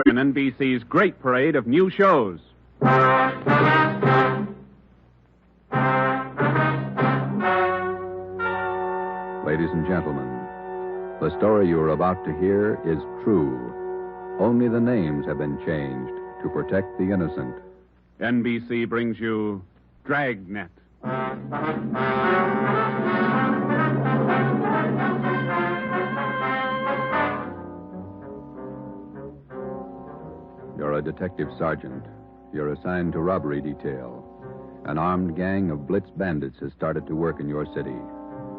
in NBC's great parade of new shows. Ladies and gentlemen, the story you are about to hear is true. Only the names have been changed to protect the innocent. NBC brings you Dragnet. You're a detective sergeant. You're assigned to robbery detail. An armed gang of blitz bandits has started to work in your city.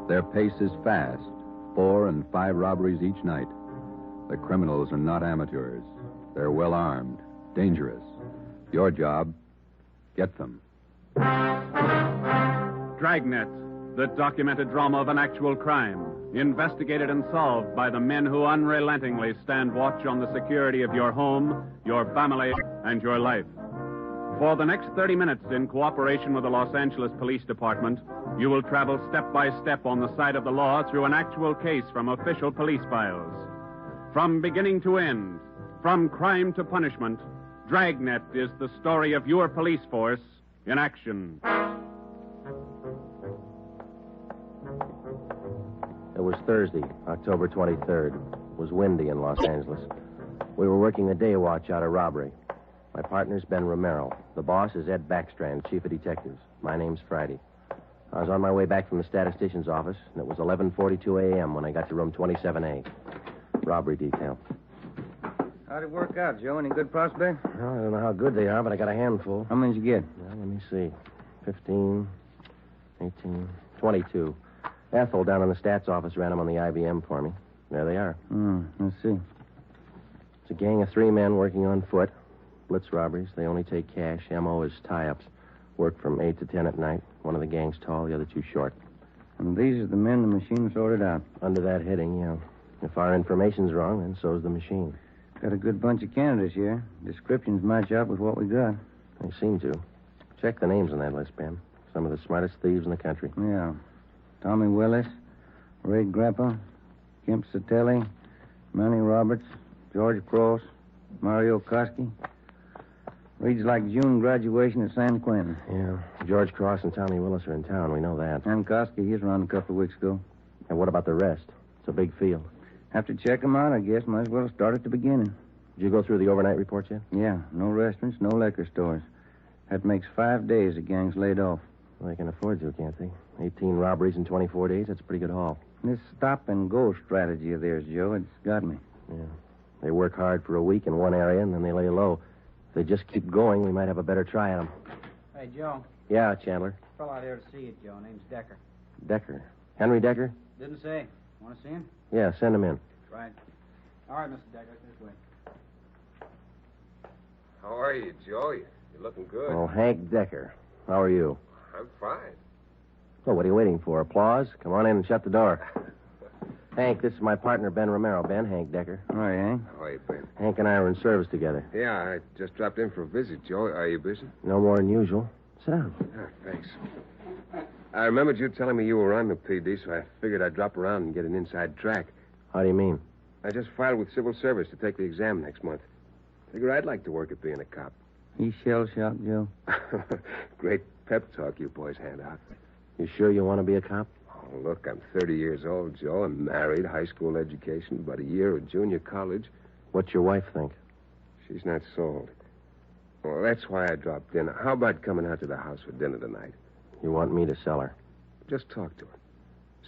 Their pace is fast, 4 and 5 robberies each night. The criminals are not amateurs. They're well armed, dangerous. Your job, get them. Dragnet, the documented drama of an actual crime, investigated and solved by the men who unrelentingly stand watch on the security of your home, your family, and your life. For the next 30 minutes, in cooperation with the Los Angeles Police Department, you will travel step by step on the side of the law through an actual case from official police files. From beginning to end, from crime to punishment, Dragnet is the story of your police force in action. It was Thursday, October 23rd. It was windy in Los Angeles. We were working the day watch out of robbery. My partner's Ben Romero. The boss is Ed Backstrand, chief of detectives. My name's Friday. I was on my way back from the statistician's office, and it was 11:42 a.m. when I got to room 27A. Robbery detail. How'd it work out, Joe? Any good prospects? Well, I don't know how good they are, but I got a handful. How many'd you get? Well, let me see. 15, 18, 22. Ethel down in the stats office ran them on the IBM for me. There they are. Let's see. It's a gang of 3 men working on foot. Blitz robberies. They only take cash. M.O. is tie-ups. Work from 8 to 10 at night. One of the gang's tall, the other 2 short. And these are the men the machine sorted out. Under that heading, yeah. If our information's wrong, then so's the machine. Got a good bunch of candidates here. Descriptions match up with what we got. They seem to. Check the names on that list, Ben. Some of the smartest thieves in the country. Yeah. Tommy Willis, Ray Grappa, Kemp Satelli, Manny Roberts, George Cross, Mario Koski. Reads like June graduation at San Quentin. Yeah. George Cross and Tommy Willis are in town. We know that. And Koski, he's around a couple of weeks ago. And what about the rest? It's a big field. Have to check them out, I guess. Might as well start at the beginning. Did you go through the overnight reports yet? Yeah. No restaurants, no liquor stores. That makes 5 days the gang's laid off. Well, they can afford to, can't they? 18 robberies in 24 days. That's a pretty good haul. This stop-and-go strategy of theirs, Joe, it's got me. Yeah. They work hard for a week in one area, and then they lay low. If they just keep going, we might have a better try at them. Hey, Joe. Yeah, Chandler. Fell out here to see you, Joe. Name's Decker. Decker. Henry Decker? Didn't say. Want to see him? Yeah, send him in. Right. All right, Mr. Decker. This way. How are you, Joe? You're looking good. Oh, Hank Decker. How are you? I'm fine. Well, what are you waiting for? Applause? Come on in and shut the door. Hank, this is my partner, Ben Romero. Ben, Hank Decker. All right, Hank. How are you, Ben? Hank and I are in service together. Yeah, I just dropped in for a visit, Joe. Are you busy? No more than usual. Sit down. Thanks. I remembered you telling me you were on the PD, so I figured I'd drop around and get an inside track. How do you mean? I just filed with civil service to take the exam next month. Figure I'd like to work at being a cop. He's shell-shocked, Joe. Great pep talk you boys hand out. You sure you want to be a cop? Oh, look, I'm 30 years old, Joe. I'm married, high school education, about a year at junior college. What's your wife think? She's not sold. Well, that's why I dropped in. How about coming out to the house for dinner tonight? You want me to sell her? Just talk to her.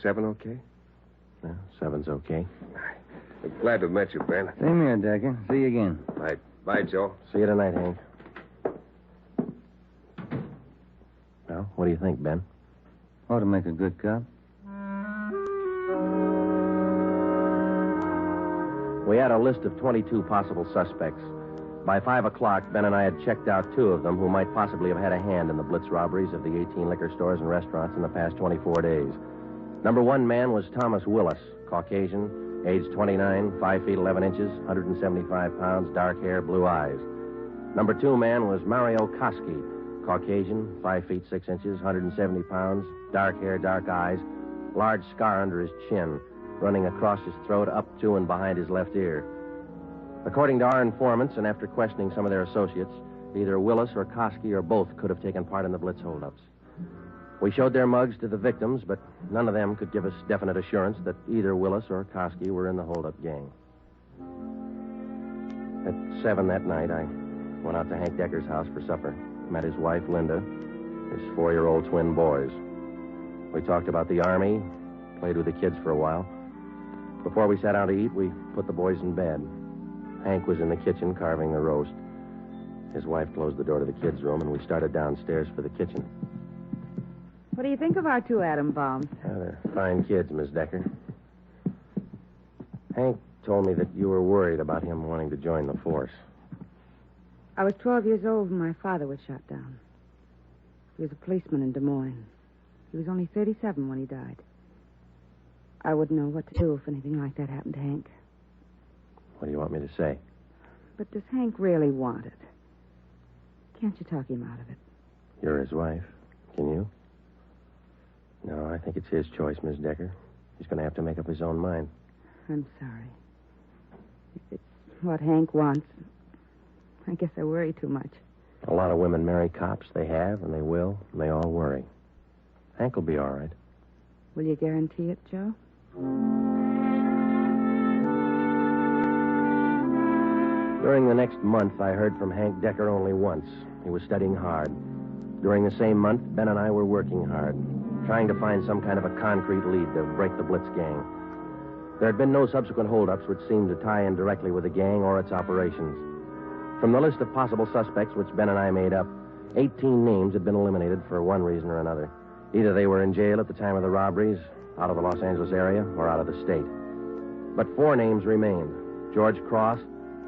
7 okay? Yeah, 7's okay. I'm glad to have met you, Ben. Same here, Decker. See you again. Right. Bye, Joe. See you tonight, Hank. Well, what do you think, Ben? Ought to make a good cop. We had a list of 22 possible suspects. By 5 o'clock, Ben and I had checked out 2 of them who might possibly have had a hand in the blitz robberies of the 18 liquor stores and restaurants in the past 24 days. Number 1 man was Thomas Willis, Caucasian, age 29, 5 feet 11 inches, 175 pounds, dark hair, blue eyes. Number 2 man was Mario Koski, Caucasian, 5 feet 6 inches, 170 pounds, dark hair, dark eyes, large scar under his chin, running across his throat, up to and behind his left ear. According to our informants, and after questioning some of their associates, either Willis or Koski or both could have taken part in the Blitz holdups. We showed their mugs to the victims, but none of them could give us definite assurance that either Willis or Koski were in the holdup gang. At 7 that night, I went out to Hank Decker's house for supper. Met his wife, Linda, his 4-year-old twin boys. We talked about the Army, played with the kids for a while. Before we sat down to eat, we put the boys in bed. Hank was in the kitchen carving the roast. His wife closed the door to the kids' room, and we started downstairs for the kitchen. What do you think of our 2 atom bombs? They're fine kids, Miss Decker. Hank told me that you were worried about him wanting to join the force. I was 12 years old when my father was shot down. He was a policeman in Des Moines. He was only 37 when he died. I wouldn't know what to do if anything like that happened to Hank. What do you want me to say? But does Hank really want it? Can't you talk him out of it? You're his wife. Can you? No, I think it's his choice, Miss Decker. He's going to have to make up his own mind. I'm sorry. If it's what Hank wants, I guess I worry too much. A lot of women marry cops. They have, and they will, and they all worry. Hank will be all right. Will you guarantee it, Joe? During the next month, I heard from Hank Decker only once. He was studying hard. During the same month, Ben and I were working hard, trying to find some kind of a concrete lead to break the Blitz gang. There had been no subsequent holdups which seemed to tie in directly with the gang or its operations. From the list of possible suspects which Ben and I made up, 18 names had been eliminated for one reason or another. Either they were in jail at the time of the robberies, out of the Los Angeles area, or out of the state. But 4 names remained: George Cross,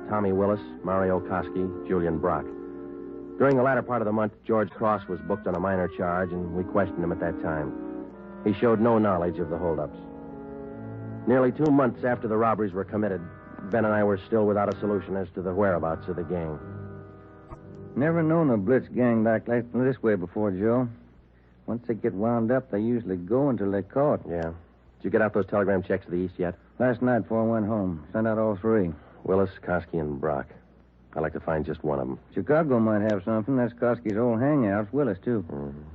Tommy Willis, Mario Koski, Julian Brock. During the latter part of the month, George Cross was booked on a minor charge, and we questioned him at that time. He showed no knowledge of the holdups. Nearly 2 months after the robberies were committed, Ben and I were still without a solution as to the whereabouts of the gang. Never known a Blitz gang like this way before, Joe. Once they get wound up, they usually go until they're caught. Yeah. Did you get out those telegram checks to the east yet? Last night before I went home. Sent out all 3. Willis, Koski, and Brock. I'd like to find just one of them. Chicago might have something. That's Koski's old hangout. Willis, too.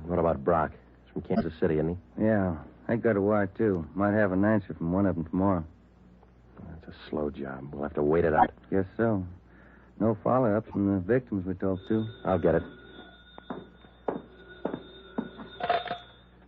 What about Brock? He's from Kansas City, isn't he? Yeah. I got a wire, too. Might have an answer from one of them tomorrow. That's a slow job. We'll have to wait it out. Guess so. No follow-ups from the victims we talked to. I'll get it.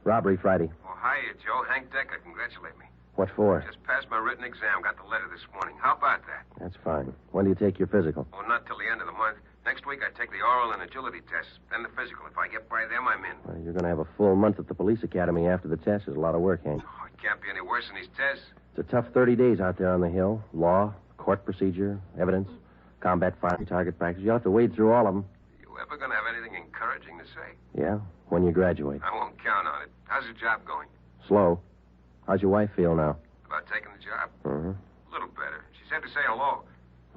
Robbery Friday. Oh, hiya, Joe. Hank Decker. Congratulate me. What for? Just passed my written exam. Got the letter this morning. How about that? That's fine. When do you take your physical? Oh, not till the end of the month. Next week, I take the oral and agility tests. Then the physical. If I get by them, I'm in. Well, you're going to have a full month at the police academy after the test. There's a lot of work, Hank. Oh, it can't be any worse than these tests. It's a tough 30 days out there on the Hill. Law, court procedure, evidence, combat firing, target practice. You'll have to wade through all of them. You ever going to have anything encouraging to say? Yeah, when you graduate. I won't count on it. How's your job going? Slow. How's your wife feel now? About taking the job? Uh-huh. A little better. She said to say hello.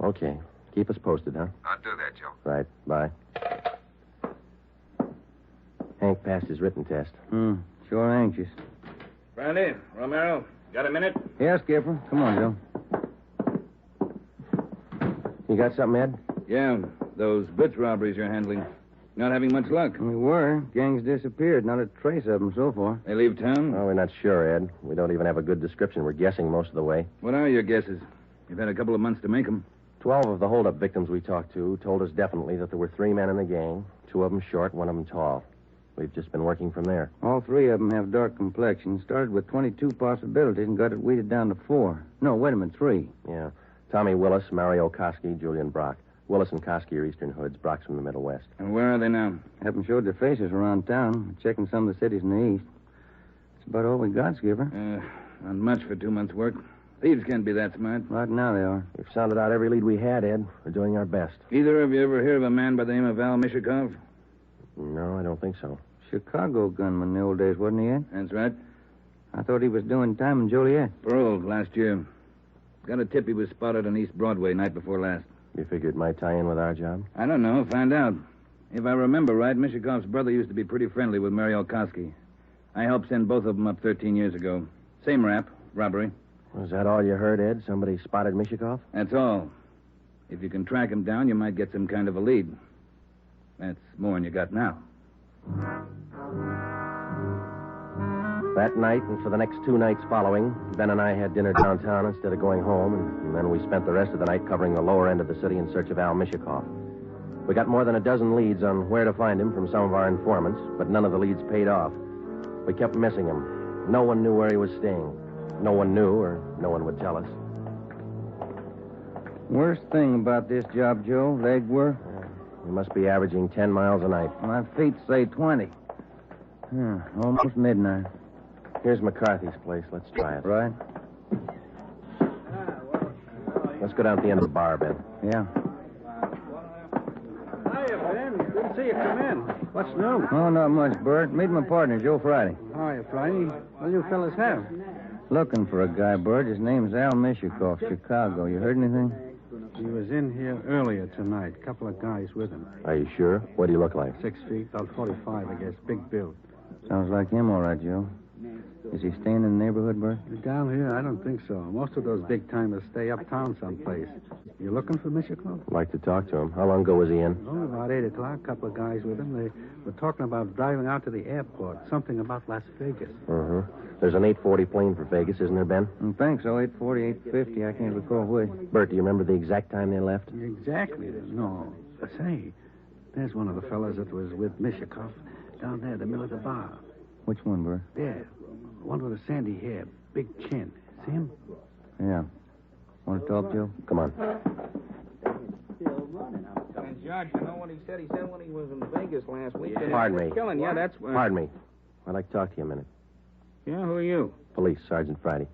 Okay. Keep us posted, huh? I'll do that, Joe. Right. Bye. Hank passed his written test. Sure anxious. Brandy, Romero, got a minute? Yeah, Skipper. Come on, Joe. You got something, Ed? Yeah, those Blitz robberies you're handling. Not having much luck. We were. Gang's disappeared. Not a trace of them so far. They leave town? Oh, we're not sure, Ed. We don't even have a good description. We're guessing most of the way. What are your guesses? You've had a couple of months to make them. 12 of the holdup victims we talked to told us definitely that there were 3 men in the gang, 2 of them short, 1 of them tall. We've just been working from there. All 3 of them have dark complexions. Started with 22 possibilities and got it weeded down to 4. No, wait a minute, 3. Yeah. Tommy Willis, Mario Koski, Julian Brock. Willis and Koski are Eastern Hoods. Brock's from the Middle West. And where are they now? Haven't showed their faces around town. Checking some of the cities in the east. That's about all we got, Skipper. Not much for 2 months' work. Thieves can't be that smart. Right now they are. We've sounded out every lead we had, Ed. We're doing our best. Either of you ever hear of a man by the name of Al Mishikov? No, I don't think so. Chicago gunman in the old days, wasn't he, Ed? That's right. I thought he was doing time in Joliet. Paroled last year. Got a tip he was spotted on East Broadway night before last. You figure it might tie in with our job? I don't know. Find out. If I remember right, Mishikov's brother used to be pretty friendly with Mario Koski. I helped send both of them up 13 years ago. Same rap, robbery. Was that all you heard, Ed? Somebody spotted Mishikov? That's all. If you can track him down, you might get some kind of a lead. That's more than you got now. That night and for the next 2 nights following, Ben and I had dinner downtown instead of going home, and then we spent the rest of the night covering the lower end of the city in search of Al Mishikoff. We got more than a dozen leads on where to find him from some of our informants, but none of the leads paid off. We kept missing him. No one knew where he was staying. No one knew, or no one would tell us. Worst thing about this job, Joe, leg work? We must be averaging 10 miles a night. My feet say 20. Almost midnight. Here's McCarthy's place. Let's try it. Right? Let's go down to the end of the bar, Ben. Yeah. Hiya, Ben. Good to see you come in. What's new? Oh, not much, Bert. Meet my partner, Joe Friday. Hiya, Friday. What do you fellas have? Looking for a guy, Bert. His name's Al Mishikoff, Chicago. You heard anything? He was in here earlier tonight. A couple of guys with him. Are you sure? What do you look like? 6 feet, about 45, I guess. Big build. Sounds like him, all right, Joe. Is he staying in the neighborhood, Bert? Down here, I don't think so. Most of those big-timers stay uptown someplace. You looking for Mishikoff? I'd like to talk to him. How long ago was he in? Oh, about 8 o'clock. A couple of guys with him. They were talking about driving out to the airport. Something about Las Vegas. Uh-huh. There's an 8:40 plane for Vegas, isn't there, Ben? I think so. 8:40, 8:50. I can't recall which. Bert, do you remember the exact time they left? Exactly. No. Say, there's one of the fellas that was with Mishikoff down there in the middle of the bar. Which one, Bert? There. One with a sandy hair, big chin. See him? Yeah. Want to talk, Joe? Come on. And George, you know what he said? He said when he was in Vegas last week. Pardon me. Killing. Yeah, that's where. Pardon me. I'd like to talk to you a minute. Yeah, who are you? Police, Sergeant Friday.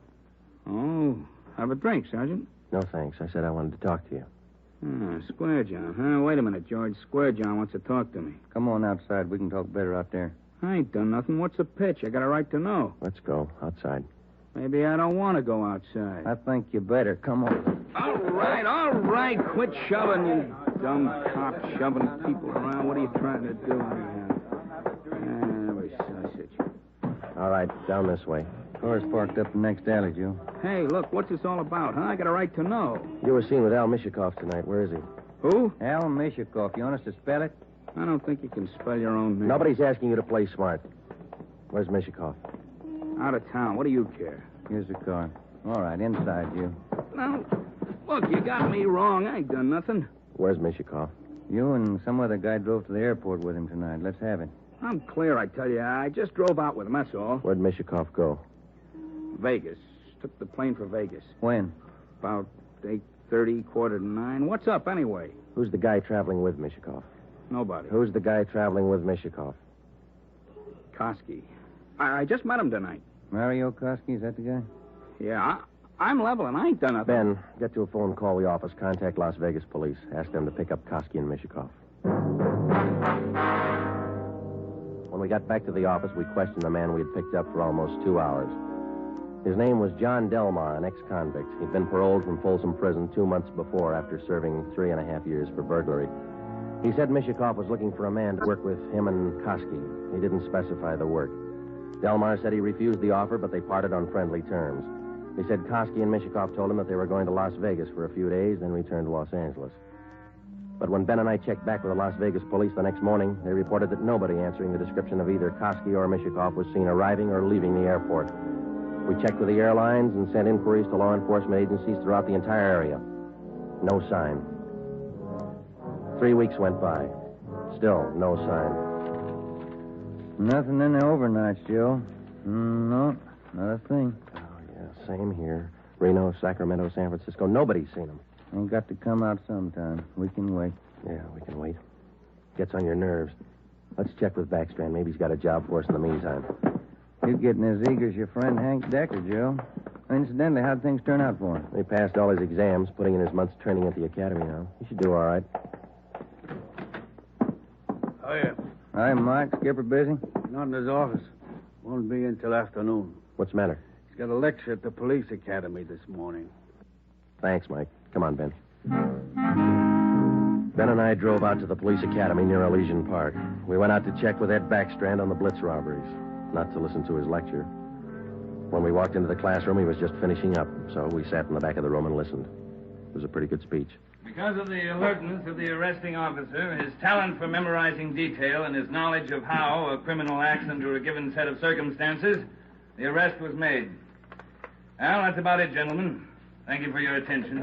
Oh, have a drink, Sergeant. No, thanks. I said I wanted to talk to you. Square John, huh? Wait a minute, George. Square John wants to talk to me. Come on outside. We can talk better out there. I ain't done nothing. What's the pitch? I got a right to know. Let's go outside. Maybe I don't want to go outside. I think you better. Come on. All right. Quit shoving, you dumb cop, shoving people around. What are you trying to do? Every sausage. All right, down this way. Car's parked up the next alley, Joe. Hey, look, what's this all about, huh? I got a right to know. You were seen with Al Mishikoff tonight. Where is he? Who? Al Mishikoff. You want us to spell it? I don't think you can spell your own name. Nobody's asking you to play smart. Where's Mishikoff? Out of town. What do you care? Here's the car. All right, inside, you. Now, look, you got me wrong. I ain't done nothing. Where's Mishikoff? You and some other guy drove to the airport with him tonight. Let's have it. I'm clear, I tell you. I just drove out with him, that's all. Where'd Mishikoff go? Vegas. Took the plane for Vegas. When? About 8:30, 8:45. What's up, anyway? Who's the guy traveling with Mishikoff? Nobody. Who's the guy traveling with Mishikoff? Koski. I just met him tonight. Mario Koski, is that the guy? Yeah, I'm leveling. I ain't done nothing. Ben, get to a phone, call the office, contact Las Vegas police. Ask them to pick up Koski and Mishikoff. When we got back to the office, we questioned the man we had picked up for almost 2 hours. His name was John Delmar, an ex-convict. He'd been paroled from Folsom Prison 2 months before after serving 3.5 years for burglary. He said Mishikoff was looking for a man to work with him and Koski. He didn't specify the work. Delmar said he refused the offer, but they parted on friendly terms. He said Koski and Mishikoff told him that they were going to Las Vegas for a few days, then return to Los Angeles. But when Ben and I checked back with the Las Vegas police the next morning, they reported that nobody answering the description of either Koski or Mishikoff was seen arriving or leaving the airport. We checked with the airlines and sent inquiries to law enforcement agencies throughout the entire area. No sign. 3 weeks went by. Still no sign. Nothing in the overnights, Joe. No, not a thing. Oh, yeah, same here. Reno, Sacramento, San Francisco. Nobody's seen them. Ain't got to come out sometime. We can wait. Yeah, we can wait. Gets on your nerves. Let's check with Backstrand. Maybe he's got a job for us in the meantime. You're getting as eager as your friend Hank Decker, Joe. Incidentally, how'd things turn out for him? He passed all his exams, putting in his month's training at the academy now. He should do all right. Oh, yeah. Hi, Mike. Skipper busy? Not in his office. Won't be in till afternoon. What's the matter? He's got a lecture at the police academy this morning. Thanks, Mike. Come on, Ben. Ben and I drove out to the police academy near Elysian Park. We went out to check with Ed Backstrand on the Blitz robberies, not to listen to his lecture. When we walked into the classroom, he was just finishing up, so we sat in the back of the room and listened. It was a pretty good speech. Because of the alertness of the arresting officer, his talent for memorizing detail, and his knowledge of how a criminal acts under a given set of circumstances, the arrest was made. Well, that's about it, gentlemen. Thank you for your attention.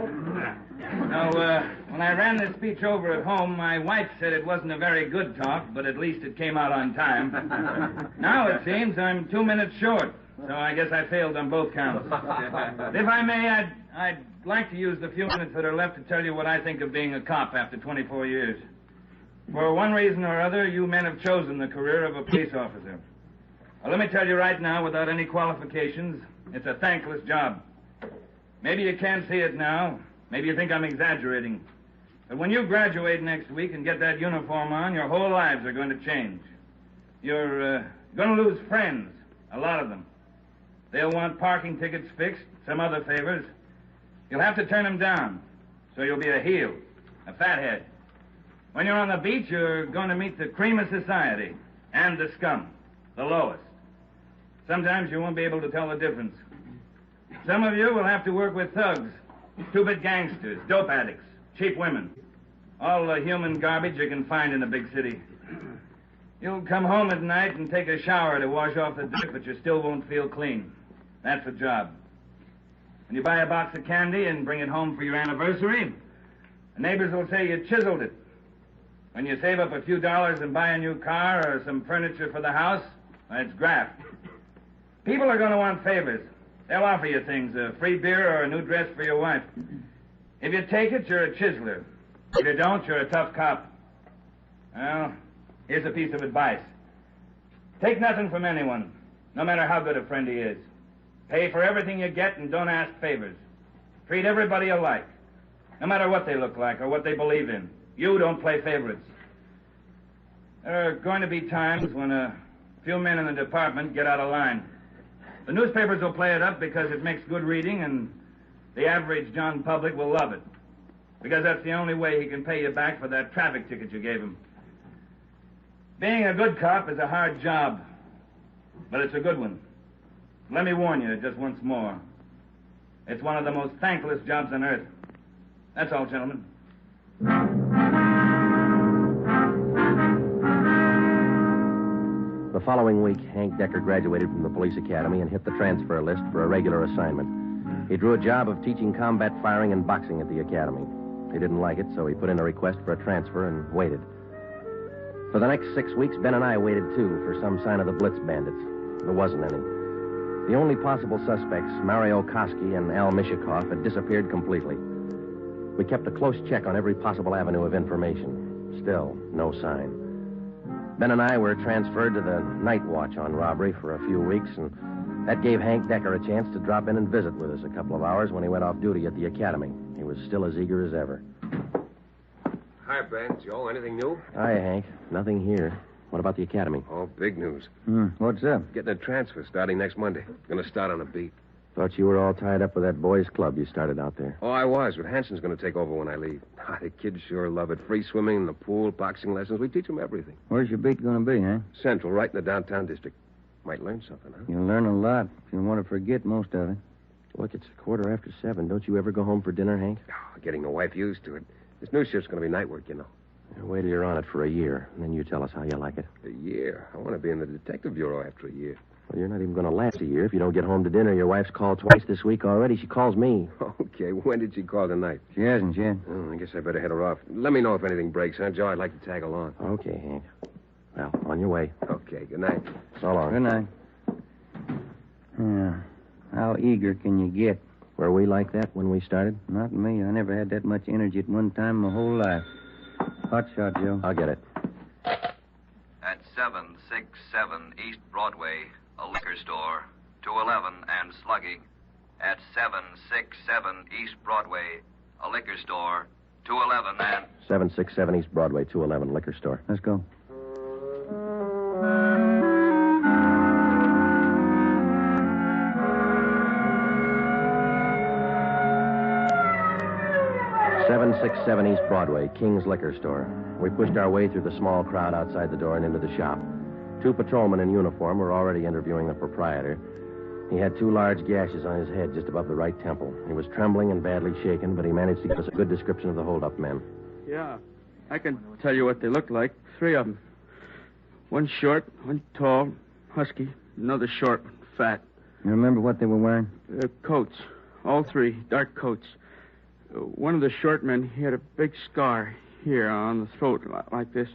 Now, when I ran this speech over at home, my wife said it wasn't a very good talk, but at least it came out on time. Now it seems I'm 2 minutes short, so I guess I failed on both counts. If I may, I'd like to use the few minutes that are left to tell you what I think of being a cop after 24 years. For one reason or other, you men have chosen the career of a police officer. Well, let me tell you right now, without any qualifications, it's a thankless job. Maybe you can't see it now. Maybe you think I'm exaggerating. But when you graduate next week and get that uniform on, your whole lives are going to change. You're going to lose friends, a lot of them. They'll want parking tickets fixed, some other favors. You'll have to turn them down, so you'll be a heel, a fathead. When you're on the beach, you're going to meet the cream of society and the scum, the lowest. Sometimes you won't be able to tell the difference. Some of you will have to work with thugs, stupid gangsters, dope addicts, cheap women, all the human garbage you can find in a big city. You'll come home at night and take a shower to wash off the dirt, but you still won't feel clean. That's the job. When you buy a box of candy and bring it home for your anniversary, the neighbors will say you chiseled it. When you save up a few dollars and buy a new car or some furniture for the house, it's graft. People are going to want favors. They'll offer you things, a free beer or a new dress for your wife. If you take it, you're a chiseler. If you don't, you're a tough cop. Well, here's a piece of advice. Take nothing from anyone, no matter how good a friend he is. Pay for everything you get and don't ask favors. Treat everybody alike, no matter what they look like or what they believe in. You don't play favorites. There are going to be times when a few men in the department get out of line. The newspapers will play it up because it makes good reading, and the average John public will love it, because that's the only way he can pay you back for that traffic ticket you gave him. Being a good cop is a hard job, but it's a good one. Let me warn you just once more. It's one of the most thankless jobs on earth. That's all, gentlemen. The following week, Hank Decker graduated from the police academy and hit the transfer list for a regular assignment. He drew a job of teaching combat firing and boxing at the academy. He didn't like it, so he put in a request for a transfer and waited. For the next 6 weeks, Ben and I waited, too, for some sign of the Blitz bandits. There wasn't any. The only possible suspects, Mario Koski and Al Mishikoff, had disappeared completely. We kept a close check on every possible avenue of information. Still, no sign. Ben and I were transferred to the night watch on robbery for a few weeks, and that gave Hank Decker a chance to drop in and visit with us a couple of hours when he went off duty at the academy. He was still as eager as ever. Hi, Ben. Joe, anything new? Hi, Hank. Nothing here. What about the academy? Oh, big news. What's up? Getting a transfer starting next Monday. Going to start on a beat. Thought you were all tied up with that boys' club you started out there. Oh, I was, but Hanson's going to take over when I leave. The kids sure love it. Free swimming in the pool, boxing lessons. We teach them everything. Where's your beat going to be, huh? Central, right in the downtown district. Might learn something, huh? You'll learn a lot if you want to forget most of it. Look, it's 7:15. Don't you ever go home for dinner, Hank? Oh, getting the wife used to it. This new shift's going to be night work, you know. Wait till you're on it for a year, and then you tell us how you like it. A year? I want to be in the detective bureau after a year. Well, you're not even going to last a year if you don't get home to dinner. Your wife's called twice this week already. She calls me. Okay, when did she call tonight? She hasn't yet. Oh, I guess I better head her off. Let me know if anything breaks, huh, Joe? I'd like to tag along. Okay, Hank. Well, on your way. Okay, good night. So long. Good night. Yeah. How eager can you get? Were we like that when we started? Not me. I never had that much energy at one time my whole life. Hot shot, Joe. I'll get it. At 767 East Broadway, a liquor store, 211 and Sluggy. At 767 East Broadway, a liquor store, 211 and... 767 East Broadway, 211 liquor store. Let's go. .767 East Broadway, King's Liquor Store. We pushed our way through the small crowd outside the door and into the shop. 2 patrolmen in uniform were already interviewing the proprietor. He had 2 large gashes on his head just above the right temple. He was trembling and badly shaken, but he managed to give us a good description of the hold-up men. Yeah, I can tell you what they look like. 3 of them. One short, one tall, husky, another short, fat. You remember what they were wearing? Coats. All 3, dark coats. One of the short men, he had a big scar here on the throat, like this.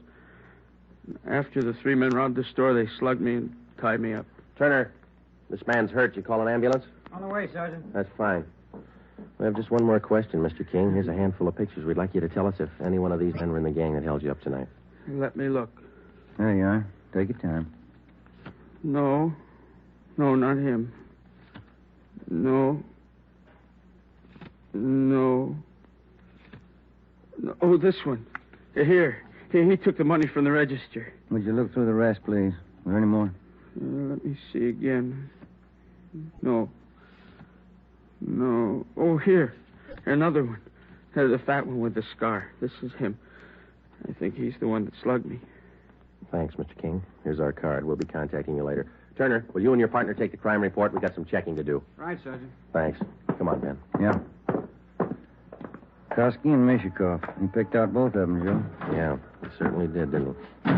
After the 3 men robbed the store, they slugged me and tied me up. Turner, this man's hurt. You call an ambulance? On the way, Sergeant. That's fine. We have just one more question, Mr. King. Here's a handful of pictures. We'd like you to tell us if any one of these men were in the gang that held you up tonight. Let me look. There you are. Take your time. No, not him. No. Oh, this one. Here, he took the money from the register. Would you look through the rest, please? Were there any more? Let me see again. No. Oh, here. Another one. The fat one with the scar. This is him. I think he's the one that slugged me. Thanks, Mr. King. Here's our card. We'll be contacting you later. Turner, will you and your partner take the crime report? We've got some checking to do. Right, Sergeant. Thanks. Come on, Ben. Yeah. Koski and Mishikov. You picked out both of them, Joe. Yeah, he certainly did, didn't he?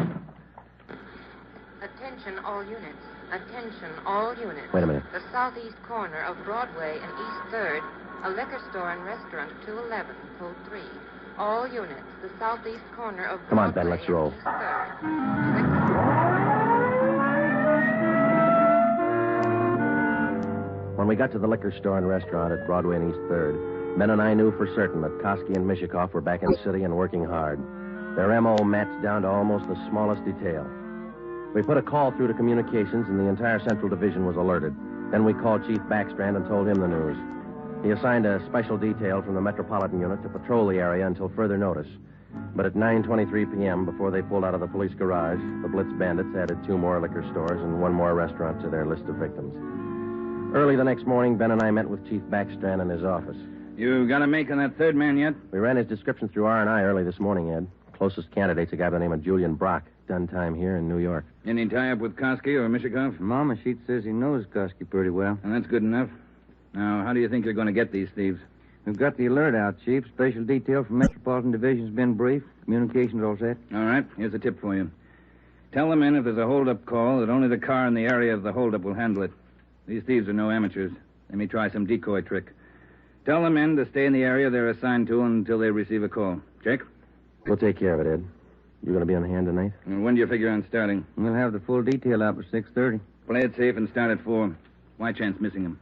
Attention all units. Attention all units. Wait a minute. The southeast corner of Broadway and East 3rd, a liquor store and restaurant 211, code 3. All units. The southeast corner of Broadway. Come on, Ben, let's roll. and East 3rd. When we got to the liquor store and restaurant at Broadway and East 3rd, Ben and I knew for certain that Koski and Mishikov were back in the city and working hard. Their M.O. matched down to almost the smallest detail. We put a call through to communications, and the entire Central Division was alerted. Then we called Chief Backstrand and told him the news. He assigned a special detail from the Metropolitan Unit to patrol the area until further notice. But at 9:23 p.m., before they pulled out of the police garage, the Blitz bandits added 2 more liquor stores and 1 more restaurant to their list of victims. Early the next morning, Ben and I met with Chief Backstrand in his office. You got a make on that 3rd man yet? We ran his description through R&I early this morning, Ed. Closest candidate's a guy by the name of Julian Brock. Done time here in New York. Any tie-up with Koski or Mishikov? Mama sheet says he knows Koski pretty well. And that's good enough. Now, how do you think you're going to get these thieves? We've got the alert out, Chief. Special detail from Metropolitan Division's been briefed. Communications all set. All right. Here's a tip for you. Tell the men if there's a hold-up call that only the car in the area of the hold-up will handle it. These thieves are no amateurs. They may try some decoy trick. Tell the men to stay in the area they're assigned to until they receive a call. Check? We'll take care of it, Ed. You going to be on hand tonight? And when do you figure on starting? We'll have the full detail out by 6:30. Play it safe and start at 4. Why chance missing them?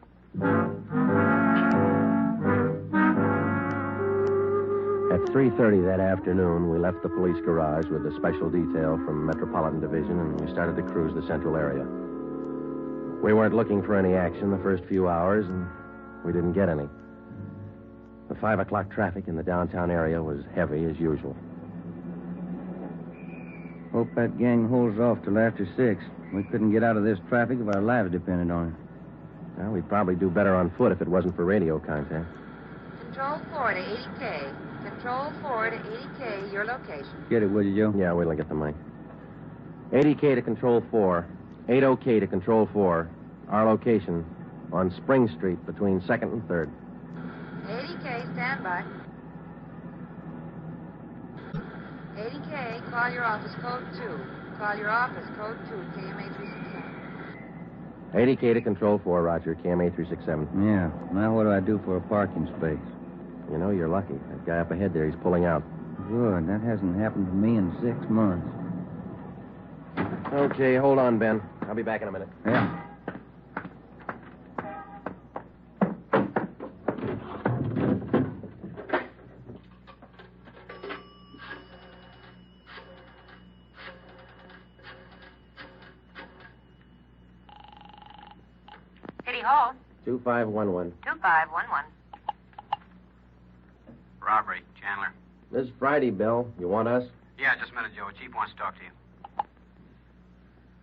At 3:30 that afternoon, we left the police garage with a special detail from Metropolitan Division, and we started to cruise the central area. We weren't looking for any action the first few hours, and we didn't get any. The 5 o'clock traffic in the downtown area was heavy as usual. Hope that gang holds off till after 6. We couldn't get out of this traffic if our lives depended on it. Well, we'd probably do better on foot if it wasn't for radio contact. Control 4 to 80K. Control 4 to 80K, your location. Get it, will you, Joe? Yeah, wait till I get the mic. 80K to Control 4. 80K to Control 4. Our location on Spring Street between 2nd and 3rd. 80K, stand by. 80K, call your office code 2. Call your office code 2, KMA 367. 80K to Control 4, Roger, KMA 367. Yeah. Now what do I do for a parking space? You know, you're lucky. That guy up ahead there, he's pulling out. Good. That hasn't happened to me in 6 months. Okay, hold on, Ben. I'll be back in a minute. Yeah. City Hall. 2511. 2511. Robbery, Chandler. This is Friday, Bill. You want us? Yeah, just a minute, Joe. Chief wants to talk to you.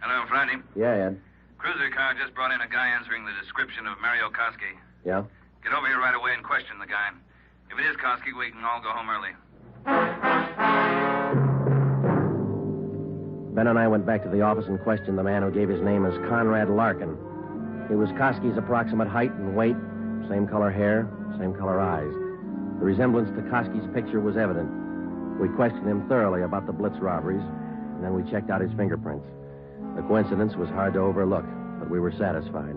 Hello, Friday. Yeah, Ed. Cruiser car just brought in a guy answering the description of Mario Koski. Yeah? Get over here right away and question the guy. If it is Koski, we can all go home early. Ben and I went back to the office and questioned the man who gave his name as Conrad Larkin. He was Koski's approximate height and weight, same color hair, same color eyes. The resemblance to Koski's picture was evident. We questioned him thoroughly about the Blitz robberies, and then we checked out his fingerprints. The coincidence was hard to overlook, but we were satisfied.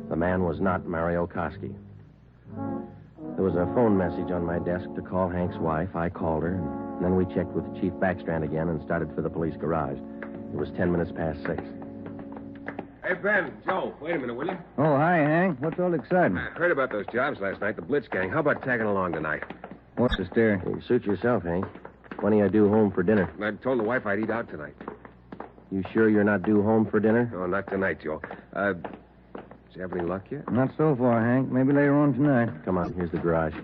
The man was not Mario Koski. There was a phone message on my desk to call Hank's wife. I called her, and then we checked with Chief Backstrand again and started for the police garage. It was 10 minutes past 6. Hey, Ben, Joe, wait a minute, will you? Oh, hi, Hank. What's all exciting? I heard about those jobs last night, the Blitz gang. How about tagging along tonight? What's the stare? You suit yourself, Hank. When are you due home for dinner? I told the wife I'd eat out tonight. You sure you're not due home for dinner? No, not tonight, Joe. Did you have any luck yet? Not so far, Hank. Maybe later on tonight. Come on, here's the garage.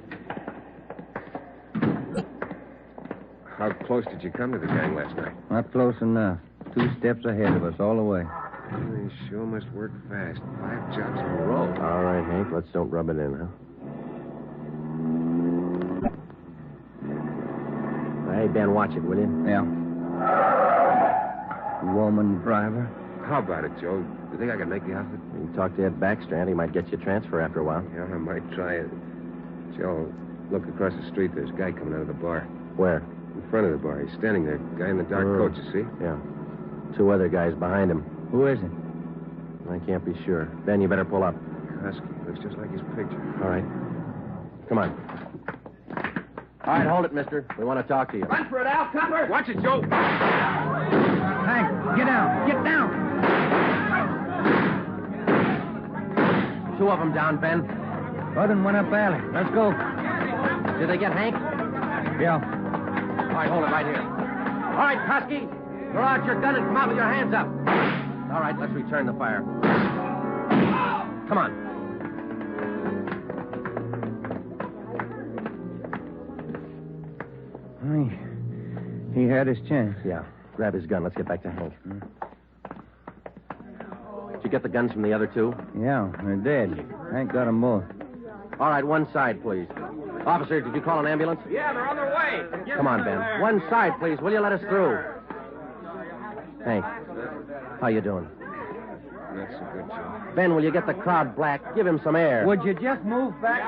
How close did you come to the gang last night? Not close enough. 2 steps ahead of us all the way. They sure must work fast. 5 jobs in a row. All right, Hank, let's don't rub it in, huh? Hey, Ben, watch it, will you? Yeah. Woman driver. How about it, Joe? You think I can make the outfit? You can talk to Ed Backstrand. He might get you a transfer after a while. Yeah, I might try it. Joe, look across the street. There's a guy coming out of the bar. Where? In front of the bar. He's standing there. Guy in the dark coat, you see? Yeah. 2 other guys behind him. Who is it? I can't be sure. Ben, you better pull up. Koski. Looks just like his picture. All right. Come on. All right, hold it, mister. We want to talk to you. Run for it, Al. Copper. Watch it, Joe. Hank, get down. Get down. 2 of them down, Ben. Other one up alley. Let's go. Did they get Hank? Yeah. All right, hold it right here. All right, Koski. Throw out your gun and come out with your hands up. All right, let's return the fire. Come on. He had his chance. Yeah. Grab his gun. Let's get back to Hank. Did you get the guns from the other 2? Yeah, they're dead. Hank got them both. All right, one side, please. Officer, did you call an ambulance? Yeah, they're on their way. Come on, Ben. One side, please. Will you let us through? Hank, how you doing? Not so good, Joe. Ben, will you get the crowd black? Give him some air. Would you just move back?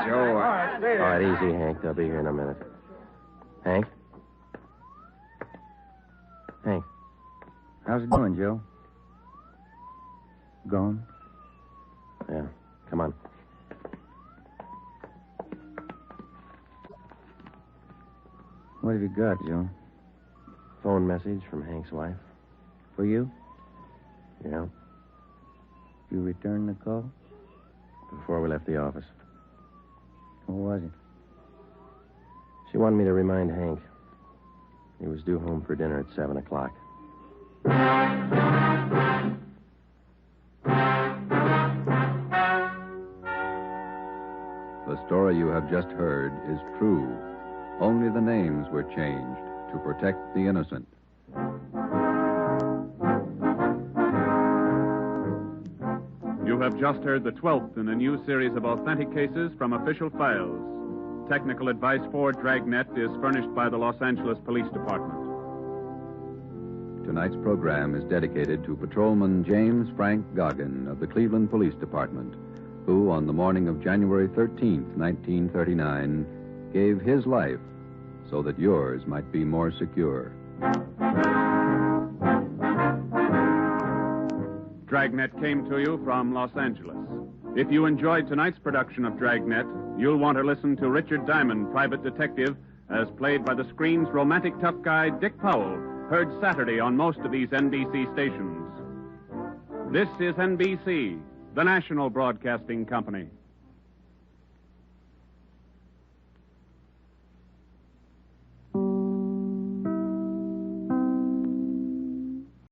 Joe, All right, easy, Hank. They'll be here in a minute. Hank? Hank? How's it going, Joe? Gone? Yeah. Come on. What have you got, Joe? Phone message from Hank's wife. For you? Yeah. You returned the call? Before we left the office. What was it? She wanted me to remind Hank. He was due home for dinner at 7 o'clock. The story you have just heard is true. Only the names were changed to protect the innocent. You have just heard the 12th in a new series of authentic cases from official files. Technical advice for Dragnet is furnished by the Los Angeles Police Department. Tonight's program is dedicated to Patrolman James Frank Goggin of the Cleveland Police Department, who, on the morning of January 13th, 1939, gave his life so that yours might be more secure. Dragnet came to you from Los Angeles. If you enjoyed tonight's production of Dragnet, you'll want to listen to Richard Diamond, private detective, as played by the screen's romantic tough guy, Dick Powell, heard Saturday on most of these NBC stations. This is NBC, the national broadcasting company.